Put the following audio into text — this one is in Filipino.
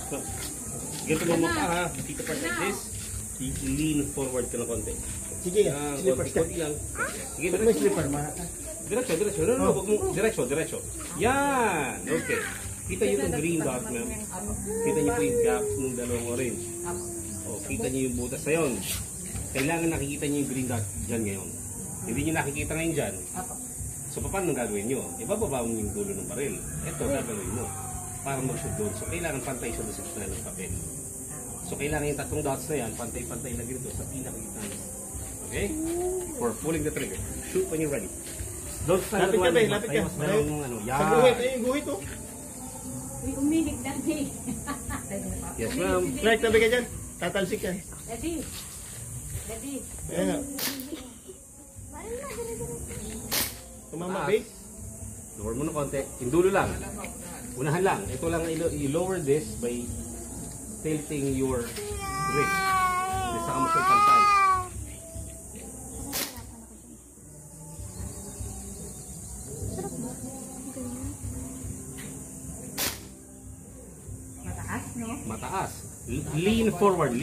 Ganito mo mukha ha. Dito pa like this. Lean forward ka ng konti. Sige, slippers ka. Konti lang. Sige, Ba't may slipper, ma? Diretso. No, wag mo. Diretso. Yan. Okay. Kita niyo itong green dot, ma'am. Kita niyo po yung gap ng dalawang orange. O, kita niyo yung butas na yun. Kailangan nakikita niyo yung green dot dyan ngayon. Hindi niyo nakikita ngayon dyan. So, paano gagawin niyo? Ibababa mo yung dulo ng baril. Ito, gagawin mo. Para mag-shoot doon. So, kailangan pantay siya doon sa gitna ng papel. So, kailangan yung tatlong dots na yan, pantay-pantay na ganito sa pinakagitna. Okay? For pulling the trigger. Shoot when you're ready. Don't stand Lapit ka, Bay. Lapit ka. Yan. Sa guhit. Ay, yung guhit, oh. Uy, umihig dati. Yes, ma'am. Right, tabi ka dyan. Tatalsik ka. Daddy. Ayan nga. Tumama, Bay. Lower mo na konti. Yung dulo lang. Unahan lang. Ito lang, i-lower this by tilting your wrist. Hindi saka mo siya pantay. Mataas, no? Mataas. Lean forward.